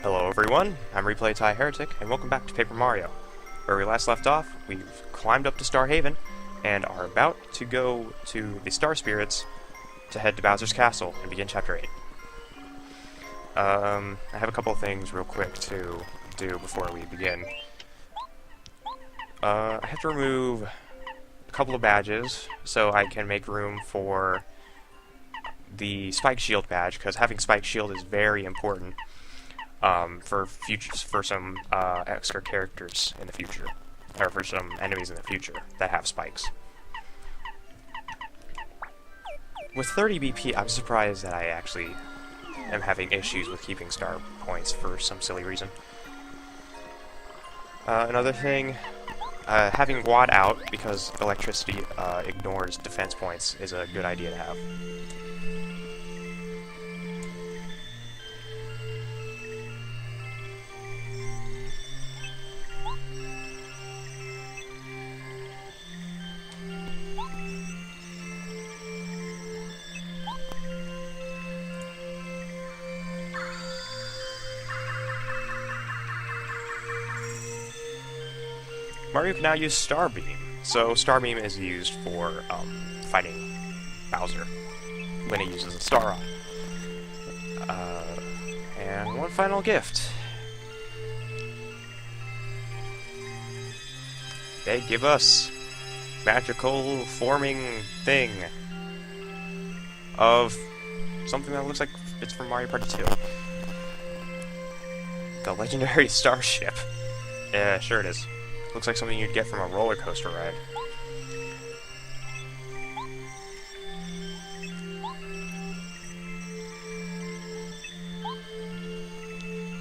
Hello everyone, I'm Replay Heretic, and welcome back to Paper Mario. Where we last left off, we've climbed up to Star Haven, and are about to go to the Star Spirits to head to Bowser's Castle and begin Chapter 8. I have a couple of things real quick to do before we begin. I have to remove a couple of badges so I can make room for the Spike Shield badge, because having Spike Shield is very important. For some extra characters in the future, or for some enemies in the future that have spikes. With 30 BP, I'm surprised that I actually am having issues with keeping star points for some silly reason. Another thing, having Watt out because electricity ignores defense points is a good idea to have. Mario can now use Star Beam. So Star Beam is used for fighting Bowser when he uses a star on. And one final gift. They give us magical forming thing of something that looks like it's from Mario Party 2. The legendary starship. Yeah, sure it is. Looks like something you'd get from a roller coaster ride.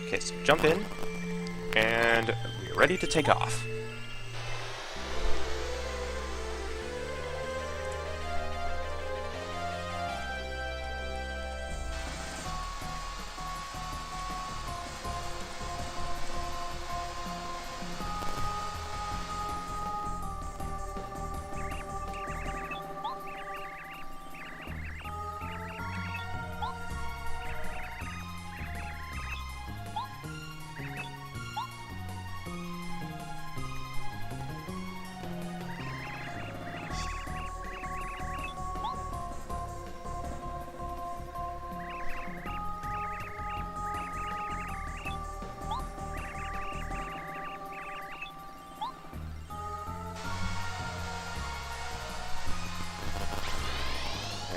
Okay, so jump in, and we're ready to take off.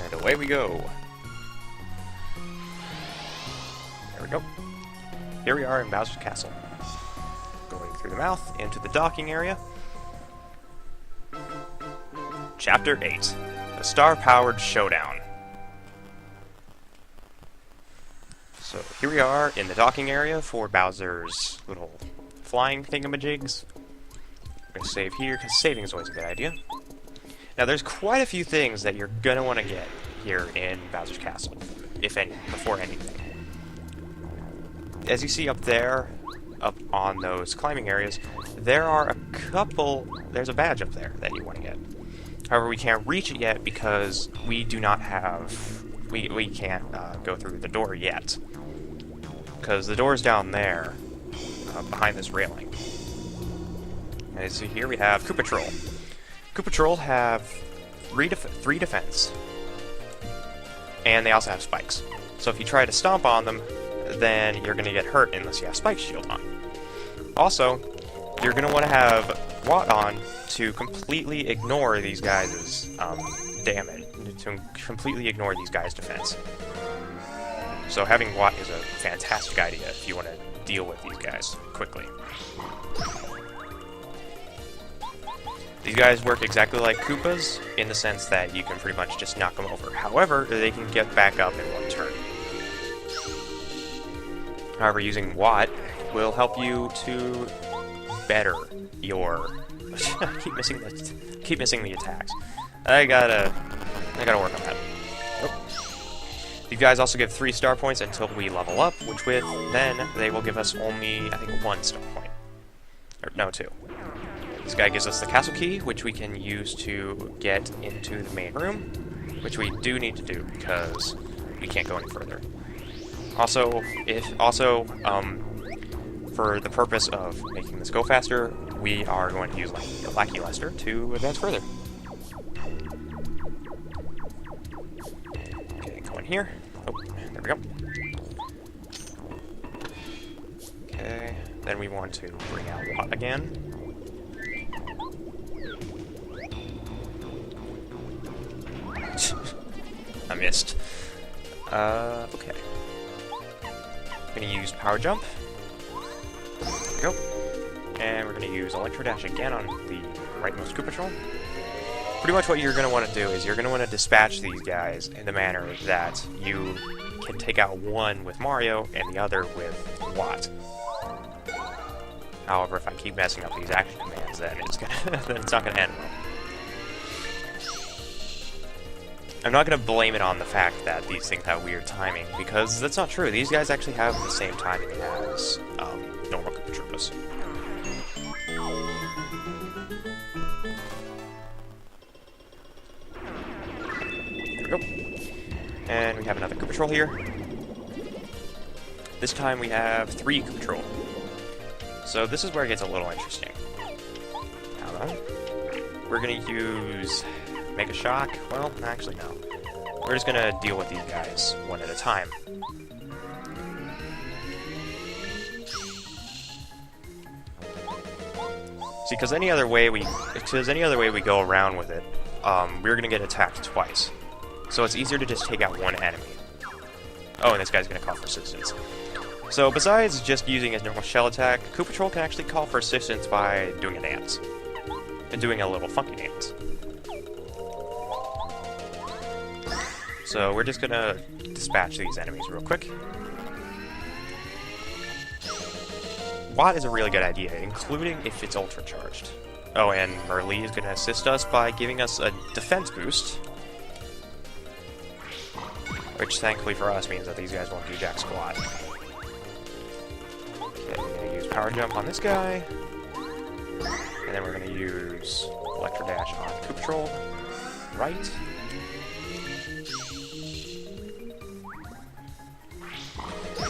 And away we go. There we go. Here we are in Bowser's Castle. Going through the mouth into the docking area. Chapter 8. The Star-Powered Showdown. So here we are in the docking area for Bowser's little flying thingamajigs. I'm going to save here, because saving is always a good idea. Now, there's quite a few things that you're going to want to get here in Bowser's Castle, if any, before anything. As you see up there, up on those climbing areas, there's a badge up there that you want to get. However, we can't reach it yet because we do not have, we can't go through the door yet. Because the door's down there, behind this railing. And as you see here, we have Koopa Troll. Koopa Troll have 3 defense, and they also have spikes. So if you try to stomp on them, then you're going to get hurt unless you have Spike Shield on. Also, you're going to want to have Watt on to completely ignore these guys' damage, to completely ignore these guys' defense. So having Watt is a fantastic idea if you want to deal with these guys quickly. These guys work exactly like Koopas, in the sense that you can pretty much just knock them over. However, they can get back up in one turn. However, using Watt will help you to better your... keep missing the attacks. I gotta work on that. Oh. These guys also give 3 star points until we level up, which then they will give us only, I think, 1 star point. Or, no, 2. This guy gives us the castle key, which we can use to get into the main room, which we do need to do because we can't go any further. Also, for the purpose of making this go faster, we are going to use Lackey Lester to advance further. Okay, go in here. Oh, there we go. Okay, then we want to bring out Watt again. I missed. Okay. I'm gonna use Power Jump. There we go. And we're gonna use Electro Dash again on the rightmost Koopa Patrol. Pretty much what you're gonna want to do is you're gonna want to dispatch these guys in the manner that you can take out one with Mario and the other with Watt. However, if I keep messing up these action commands, then it's not gonna end well. I'm not going to blame it on the fact that these things have weird timing, because that's not true. These guys actually have the same timing as normal Koopa Troopas. There we go. And we have another Koopa Patrol here. This time we have 3 Koopa Patrol. So this is where it gets a little interesting. Now then, we're going to use Mega Shock? Well, actually no. We're just gonna deal with these guys one at a time. See, because any other way we go around with it, we're gonna get attacked twice. So it's easier to just take out one enemy. Oh, and this guy's gonna call for assistance. So besides just using his normal shell attack, Koopa Patrol can actually call for assistance by doing a dance. And doing a little funky dance. So we're just gonna dispatch these enemies real quick. Watt is a really good idea, including if it's ultra charged. Oh, and Merlee is gonna assist us by giving us a defense boost. Which, thankfully for us, means that these guys won't do jack squat. Okay, we're gonna use Power Jump on this guy. And then we're gonna use Electro Dash on Koopa Patrol. Right.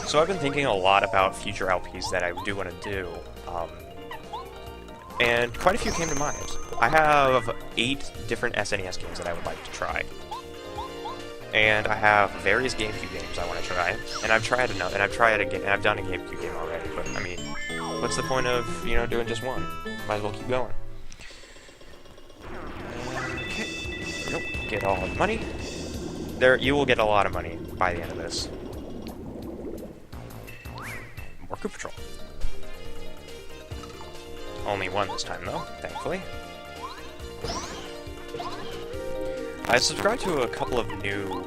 So I've been thinking a lot about future LPs that I do want to do, and quite a few came to mind. I have 8 different SNES games that I would like to try, and I have various GameCube games I want to try, and I've tried and I've done a GameCube game already. But I mean, what's the point of doing just one? Might as well keep going. Okay, there we go. Get all the money. There, you will get a lot of money by the end of this. More Koopa Patrol. Only one this time, though, thankfully. I subscribed to a couple of new...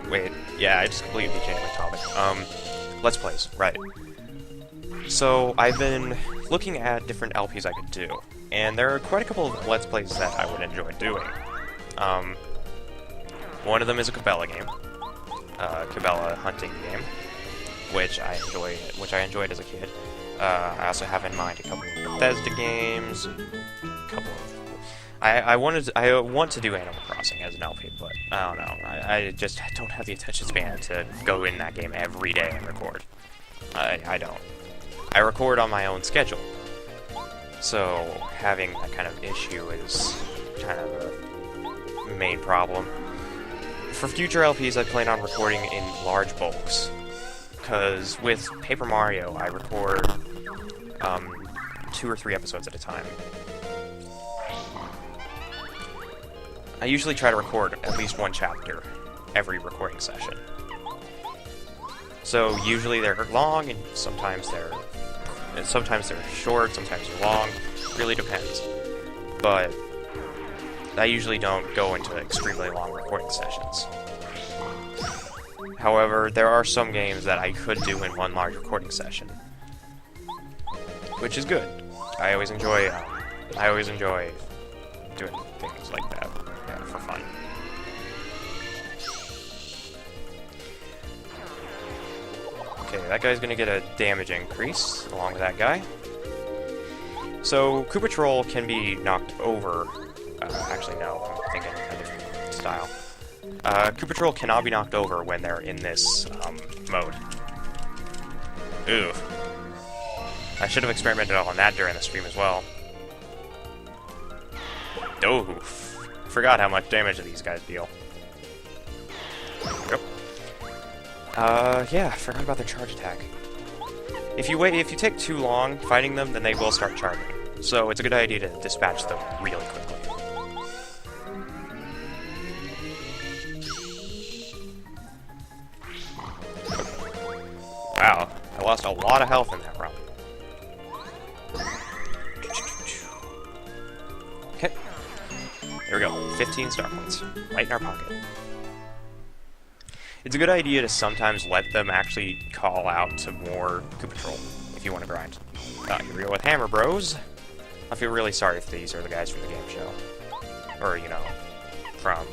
Wait, yeah, I just completely changed my topic. Let's Plays, right. So, I've been looking at different LPs I could do, and there are quite a couple of Let's Plays that I would enjoy doing. One of them is a Cabela game. Cabela hunting game. Which I enjoyed as a kid. I also have in mind a couple of Bethesda games, a couple of... I want to do Animal Crossing as an LP, but I don't know. I just don't have the attention span to go in that game every day and record. I don't. I record on my own schedule, so having that kind of issue is kind of a main problem. For future LPs, I plan on recording in large bulks. Because with Paper Mario, I record 2 or 3 episodes at a time. I usually try to record at least 1 chapter every recording session. So usually they're long, and sometimes they're short, sometimes they're long. Really depends. But I usually don't go into extremely long recording sessions. However, there are some games that I could do in one large recording session, which is good. I always enjoy doing things like that for fun. Okay, that guy's gonna get a damage increase along with that guy. So Koopa Patrol can be knocked over. Actually, no, I'm thinking a different style. Koopa Patrol cannot be knocked over when they're in this mode. Ooh. I should have experimented on that during the stream as well. Oh, forgot how much damage these guys deal. Yep. Yeah, forgot about their charge attack. If you take too long fighting them, then they will start charging. So it's a good idea to dispatch them really quickly. Wow, I lost a lot of health in that run. Okay. There we go. 15 star points. Right in our pocket. It's a good idea to sometimes let them actually call out to more coup patrol if you want to grind. Here we go with Hammer Bros. I feel really sorry if these are the guys from the game show. Or, you know, from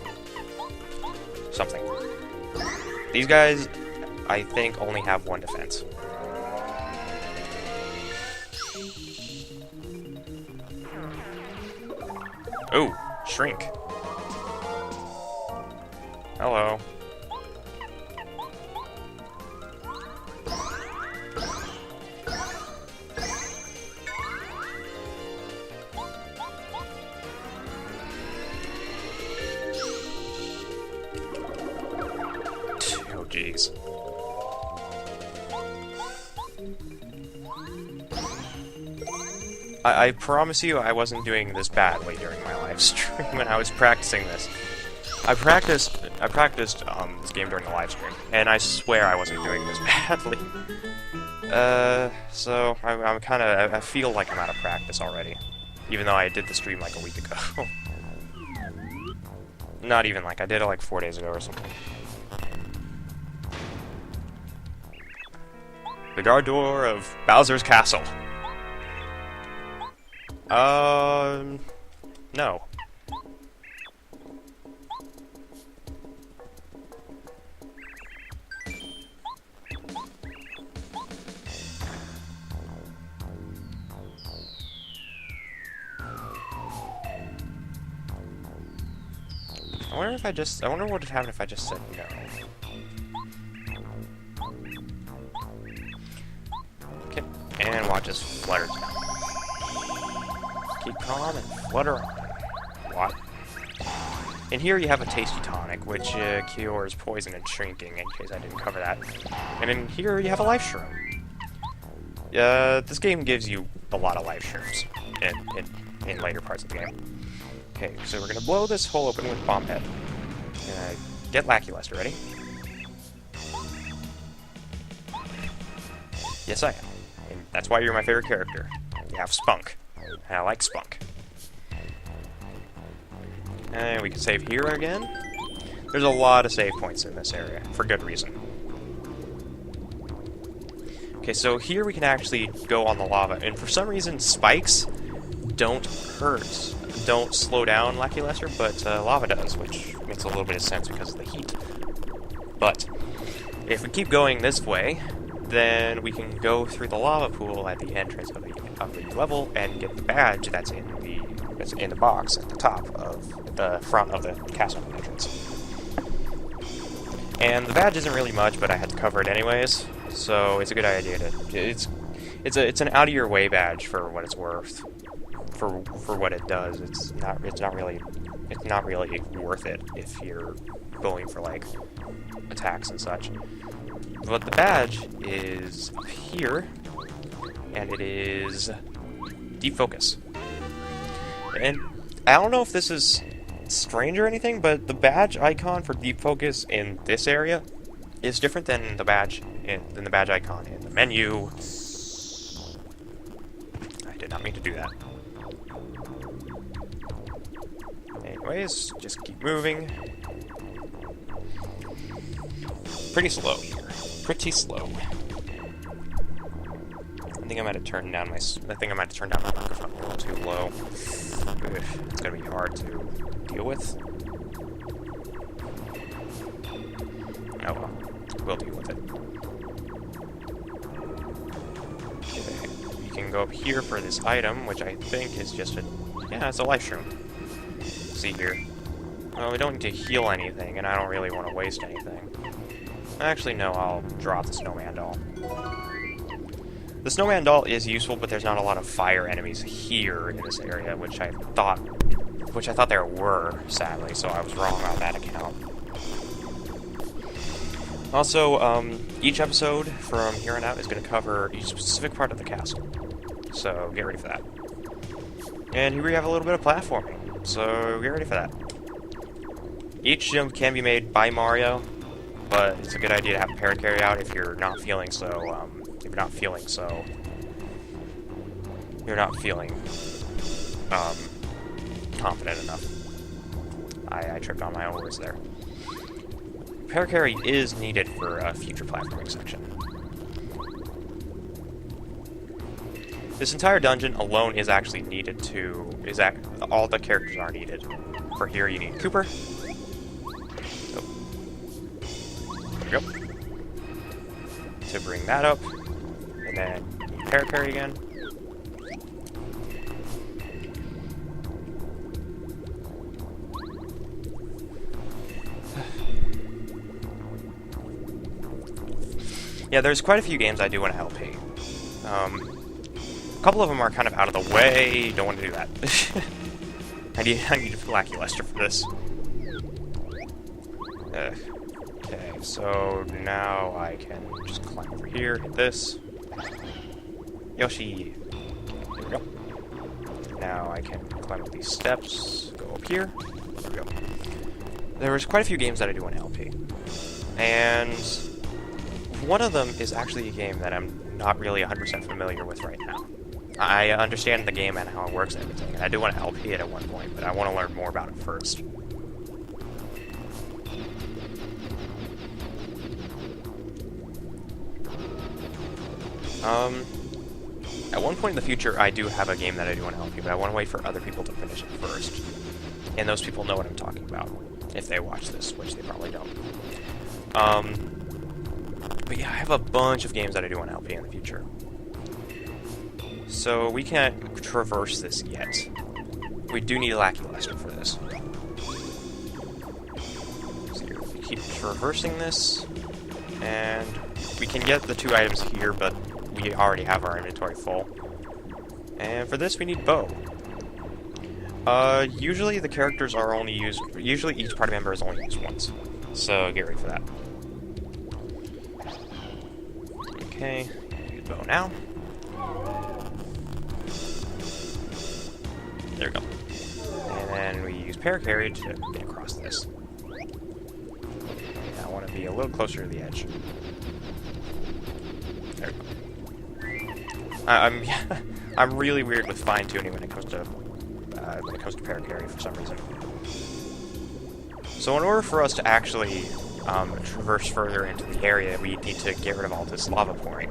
something. These guys, I think, only have one defense. Ooh, shrink. Hello. Oh, jeez. I promise you I wasn't doing this badly during my live stream when I was practicing this. I practiced this game during the live stream, and I swear I wasn't doing this badly. So I'm kind of, I feel like I'm out of practice already, even though I did the stream like a week ago. Not even, like, I did it like 4 days ago or something. The guard door of Bowser's Castle. No. I wonder what would happen if I just said no. Okay, and watch us flutter down. Keep calm and flutter on. What? And here you have a tasty tonic, which cures poison and shrinking, in case I didn't cover that. And in here you have a life shroom. This game gives you a lot of life shrooms in later parts of the game. Okay, so we're gonna blow this hole open with Bomb Head. Get Lackluster, ready? Yes, I am. And that's why you're my favorite character. You have spunk. And I like spunk. And we can save here again. There's a lot of save points in this area, for good reason. Okay, so here we can actually go on the lava, and for some reason, spikes don't hurt. Don't slow down Lackluster, but lava does, which makes a little bit of sense because of the heat. But if we keep going this way, then we can go through the lava pool at the entrance of the level and get the badge that's in the box at the top of the front of the castle entrance. And the badge isn't really much, but I had to cover it anyways, so it's a good idea to it's an out of your way badge for what it's worth. For what it does, it's not really worth it if you're going for like attacks and such. But the badge is up here, and it is Deep Focus. And I don't know if this is strange or anything, but the badge icon for Deep Focus in this area is different than the badge icon in the menu. I did not mean to do that. Anyways, just keep moving. Pretty slow here. Pretty slow. I think I might have turned down my microphone a little too low. Ugh, it's gonna be hard to deal with. Oh well, we'll deal with it. Okay, you can go up here for this item, which I think is just it's a life shroom. See here. Well, we don't need to heal anything, and I don't really want to waste anything. Actually, no, I'll drop the snowman doll. The snowman doll is useful, but there's not a lot of fire enemies here in this area, which I thought there were, sadly, so I was wrong on that account. Also, each episode from here on out is going to cover each specific part of the castle, so get ready for that. And here we have a little bit of platforming, so get ready for that. Each jump can be made by Mario, but it's a good idea to have a parry carry out if you're not feeling confident enough. I tripped on my own words there. Parry carry is needed for a future platforming section. This entire dungeon alone is actually needed all the characters are needed. For here you need Cooper. Oh. There we go. To bring that up. And then parry carry again. Yeah, there's quite a few games I do want to LP. A couple of them are kind of out of the way. Don't want to do that. I need a lackluster for this. Okay, so now I can just climb over here, hit this. Yoshi. There we go. Now I can climb up these steps, go up here. There we go. There's quite a few games that I do want to LP. And one of them is actually a game that I'm not really 100% familiar with right now. I understand the game and how it works and everything, and I do want to LP it at one point, but I want to learn more about it first. At one point in the future, I do have a game that I do want to LP, but I want to wait for other people to finish it first. And those people know what I'm talking about, if they watch this, which they probably don't. But yeah, I have a bunch of games that I do want to LP in the future. So we can't traverse this yet. We do need a lackluster for this. So we keep traversing this, and we can get the 2 items here, but we already have our inventory full. And for this we need bow. Usually the characters are only used, usually each party member is only used once. So get ready for that. Okay, use bow now. There we go. And then we use parry carry to get across this. I want to be a little closer to the edge. There we go. I'm really weird with fine tuning when it comes to parry carry for some reason. So in order for us to actually traverse further into the area, we need to get rid of all this lava pouring,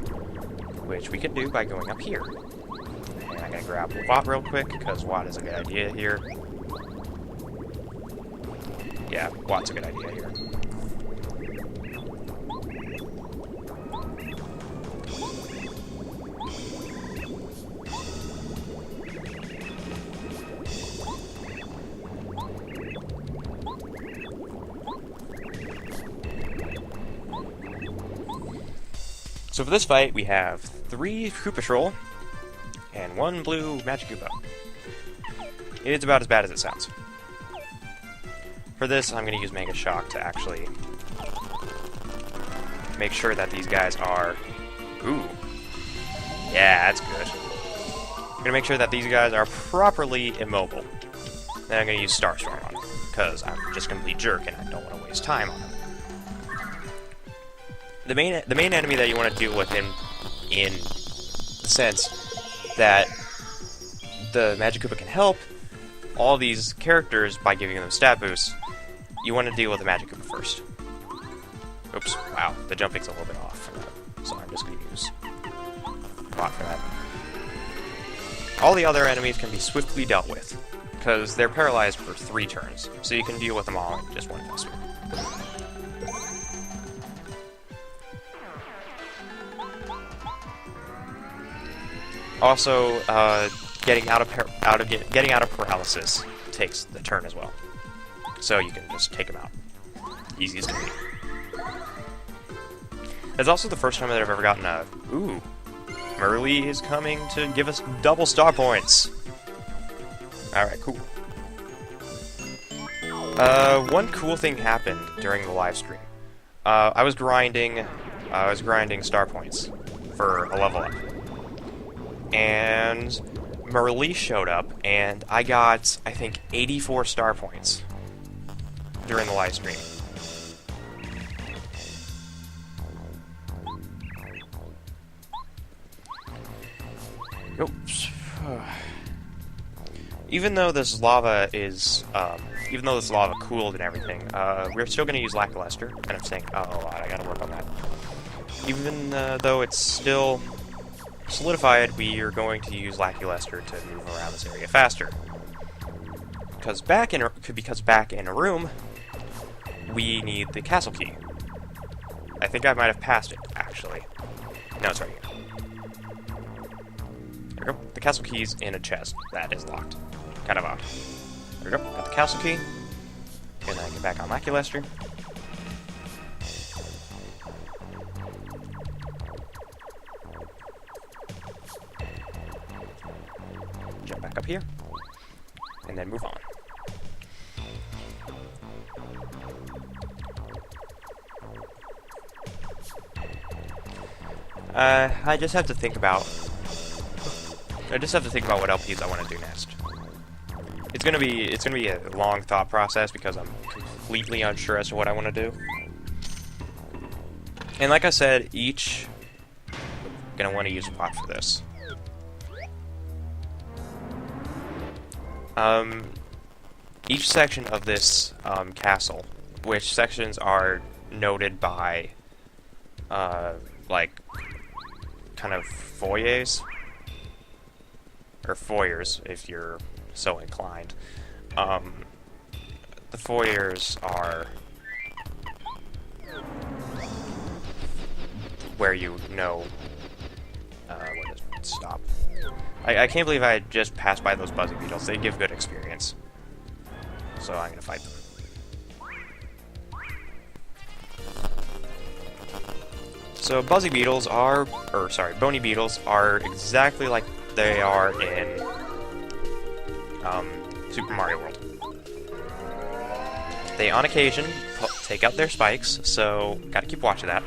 which we can do by going up here. And I'm gonna grab Watt real quick because Watt is a good idea here. Yeah, Watt's a good idea here. So for this fight, we have 3 Koopa Troll and 1 blue Magic Koopa. It's about as bad as it sounds. For this, I'm going to use Mega Shock to actually make sure that these guys are... Ooh. Yeah, that's good. I'm going to make sure that these guys are properly immobile. Then I'm going to use Starstorm on them, because I'm just a complete jerk and I don't want to waste time on them. The main enemy that you want to deal with in the sense that the Magic Koopa can help all these characters by giving them stat boosts, you want to deal with the Magic Koopa first. Oops, wow, the jumping's a little bit off for that, so I'm just going to use Bot for that. All the other enemies can be swiftly dealt with, because they're paralyzed for 3 turns, so you can deal with them all in just one fell swoop. Also, getting out of paralysis takes the turn as well, so you can just take them out. Easy as can be. It's also the first time that I've ever gotten a Merlee is coming to give us double star points. Alright, cool. One cool thing happened during the live stream. I was grinding star points for a level up. And Merlee showed up, and I got, I think, 84 star points during the live stream. Oops. Even though this lava cooled and everything, we're still going to use Lackluster, and I'm saying, oh, I gotta work on that. Even though it's still solidified, we are going to use Lackluster to move around this area faster. Because back in a room, we need the castle key. I think I might have passed it, actually. No, it's right here. There we go. The castle key's in a chest. That is locked. Kind of odd. There we go. Got the castle key. And then I get back on Lackluster. Jump back up here. And then move on. I just have to think about what LPs I want to do next. It's gonna be a long thought process because I'm completely unsure as to what I want to do. And like I said, gonna want to use a pot for this. Each section of this castle, which sections are noted by like kind of foyers, or foyers if you're so inclined. The foyers are where you know what is it? Stop. I can't believe I just passed by those buzzing beetles. They give good experience. So I'm gonna fight them. So bony beetles are exactly like they are in Super Mario World. They, on occasion, take out their spikes, so gotta keep watching that.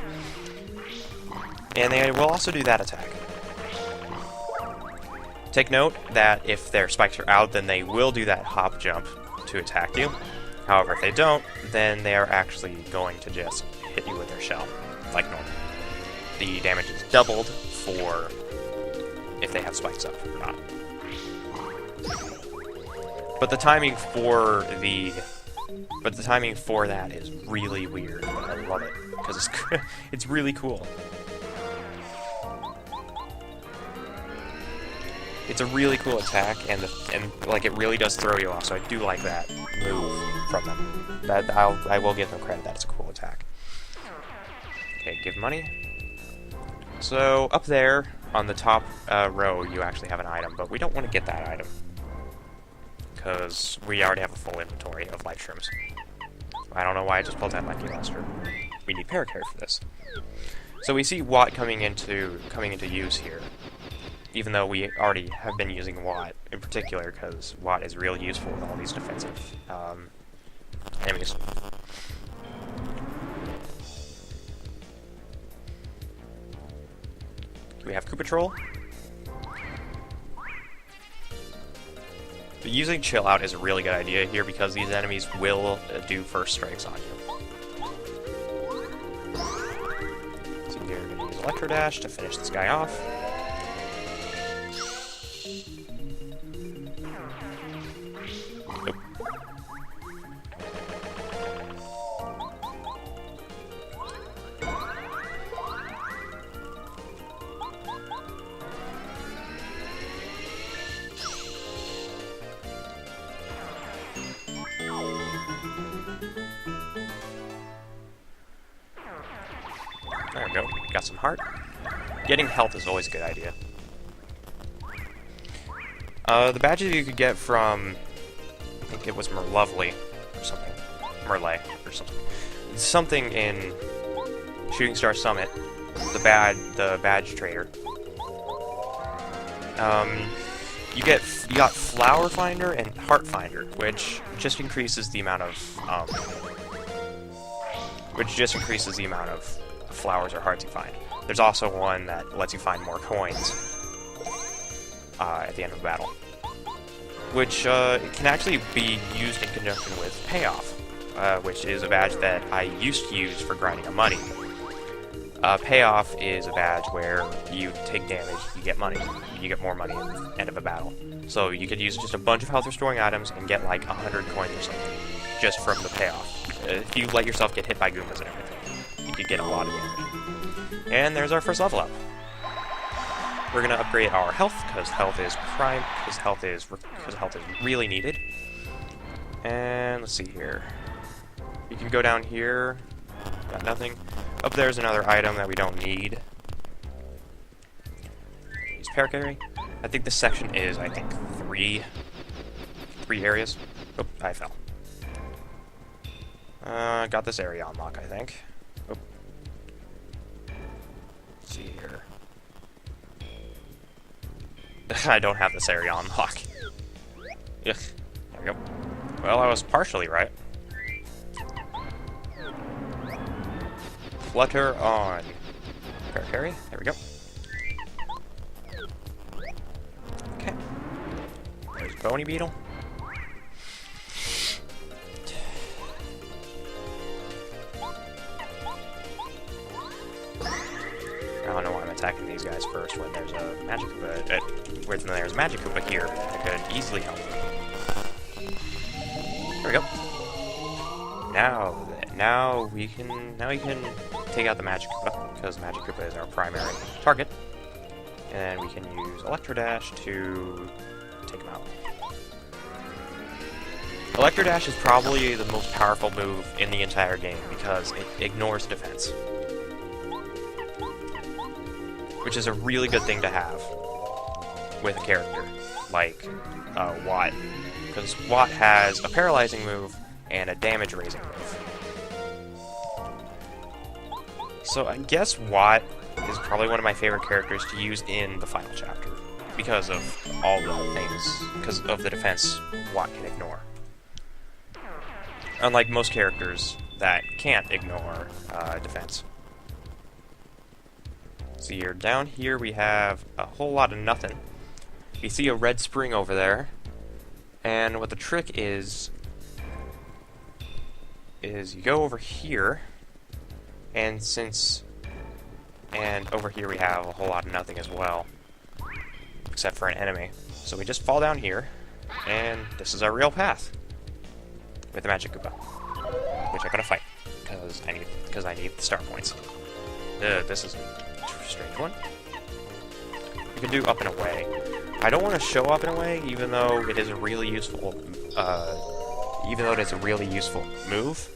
And they will also do that attack. Take note that if their spikes are out, then they will do that hop jump to attack you. However, if they don't, then they are actually going to just hit you with their shell, like normal. The damage is doubled for if they have spikes up or not. But the timing for that is really weird. But I love it because it's really cool. It's a really cool attack, and like it really does throw you off. So I do like that move from them. I will give them credit. That's a cool attack. Okay, give money. So up there on the top row, you actually have an item, but we don't want to get that item because we already have a full inventory of life shrooms. I don't know why I just pulled that Lackluster. We need Paracarry for this. So we see Watt coming into use here, even though we already have been using Watt in particular, because Watt is really useful with all these defensive enemies. We have Koopa Troll. But using Chill Out is a really good idea here because these enemies will do first strikes on you. So you're going to use Electro Dash to finish this guy off. Nope. There we go. Got some heart. Getting health is always a good idea. The badges you could get from, I think it was Merlovely or something. Merle or something. Something in Shooting Star Summit. The badge trader. You got Flower Finder and Heart Finder, which just increases the amount of flowers or hearts you find. There's also one that lets you find more coins at the end of the battle, which it can actually be used in conjunction with Payoff, which is a badge that I used to use for grinding on money. Payoff is a badge where you take damage, you get money, you get more money at the end of a battle. So you could use just a bunch of health restoring items and get like 100 coins or something, just from the Payoff. If you let yourself get hit by Goombas and everything, you could get a lot of damage. And there's our first level up. We're gonna upgrade our health, because health is really needed. And let's see here. You can go down here. Got nothing. Up there's another item that we don't need. Use Paracarry. I think this section is, three areas. Oh, I fell. Got this area unlocked, I think. Oh. Let's see here. I don't have this area unlocked. Ugh. There we go. Well, I was partially right. Flutter on. Paracarry. There we go. Okay. There's Bony Beetle. I don't know why I'm attacking these guys first when there's a Magic Koopa. When there's a Magic Koopa here, I could easily help. There we go. Now we can take out the Magic Koopa, because Magic Koopa is our primary target, and we can use Electro Dash to take him out. Electro Dash is probably the most powerful move in the entire game because it ignores defense, which is a really good thing to have with a character like Watt, because Watt has a paralyzing move and a damage raising move. So I guess Watt is probably one of my favorite characters to use in the final chapter because of all the things, because of the defense Watt can ignore. Unlike most characters that can't ignore defense. See here, down here we have a whole lot of nothing. You see a red spring over there, and what the trick is you go over here, and over here we have a whole lot of nothing as well, except for an enemy. So we just fall down here, and this is our real path with the Magic Koopa, which I'm gonna fight because I need the star points. This is a strange one. You can do up and away. I don't want to show up and away, even though it is a really useful move.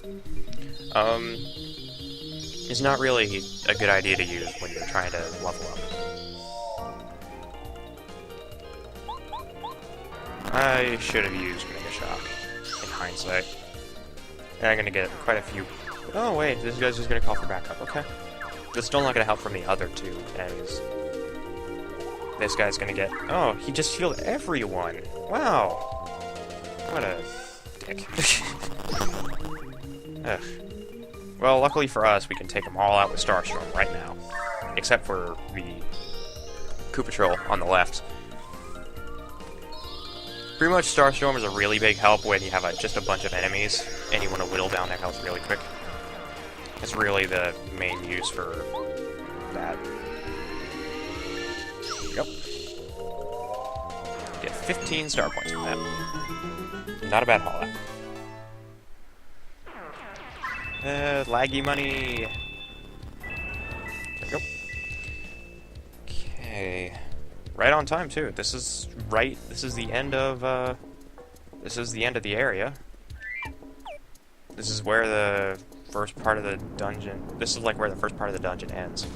It's not really a good idea to use when you're trying to level up. I should have used Mega Shock in hindsight. And I'm gonna get quite a few. Oh wait, this guy's just gonna call for backup. Okay, that's still not gonna help from the other two enemies. This guy's gonna get. Oh, he just healed everyone. Wow, what a dick. Ugh. Well, luckily for us, we can take them all out with Starstorm right now. Except for the Koopa Troll on the left. Pretty much Starstorm is a really big help when you have just a bunch of enemies and you want to whittle down their health really quick. It's really the main use for that. Yep. Get 15 star points from that. Not a bad haul out. Laggy money. There we go. Okay. Right on time too. This is the end of the area. This is where the first part of the dungeon. This is like where the first part of the dungeon ends.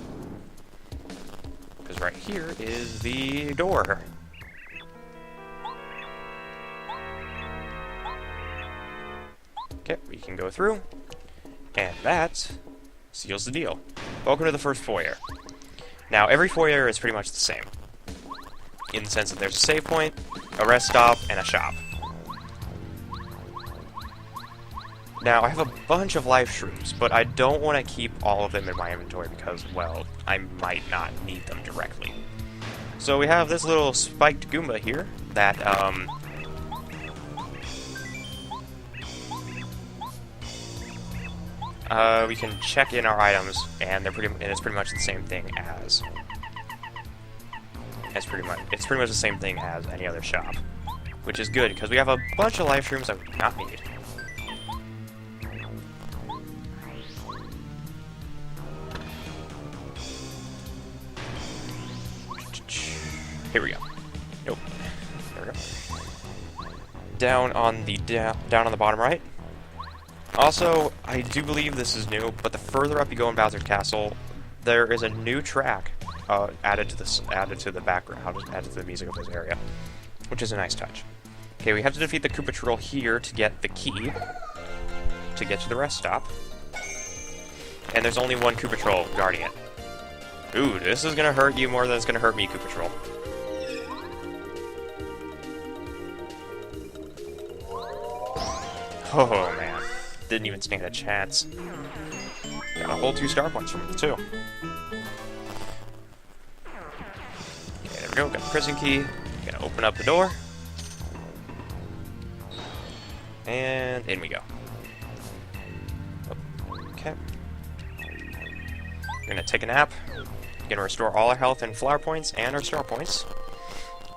Because right here is the door. Okay, we can go through. And that seals the deal. Welcome to the first foyer. Now, every foyer is pretty much the same. in the sense that there's a save point, a rest stop, and a shop. Now, I have a bunch of life shrooms, but I don't want to keep all of them in my inventory because, well, I might not need them directly. So we have this little spiked Goomba here that, we can check in our items, and it's pretty much the same thing as... It's pretty much the same thing as any other shop, which is good, because we have a bunch of life shrooms that we do not need. Here we go. Nope. There we go. Down on the bottom right. Also, I do believe this is new, but the further up you go in Bowser's Castle, there is a new track added to the background, added to the music of this area, which is a nice touch. Okay, we have to defeat the Koopa Troll here to get the key to get to the rest stop, and there's only one Koopa Troll guarding it. Ooh, this is gonna hurt you more than it's gonna hurt me, Koopa Troll. Oh man, didn't even stand a chance. Got a whole 2 star points from it too. Okay, there we go, got the prison key. Gonna open up the door. And in we go. Okay. We're gonna take a nap. Gonna restore all our health and flower points and our star points.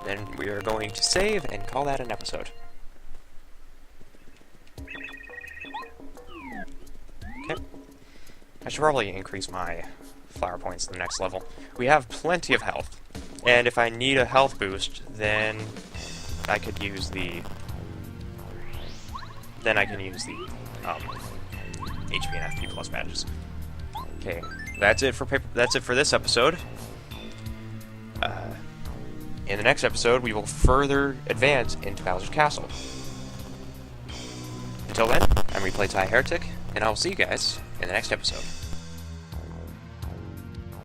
Then we are going to save and call that an episode. Okay. I should probably increase my flower points to the next level. We have plenty of health, and if I need a health boost, then I could use the... Then I can use the HP and FP plus badges. Okay, that's it for this episode. In the next episode, we will further advance into Bowser's Castle. Until then, I'm Replay Ty Heretic, and I will see you guys in the next episode.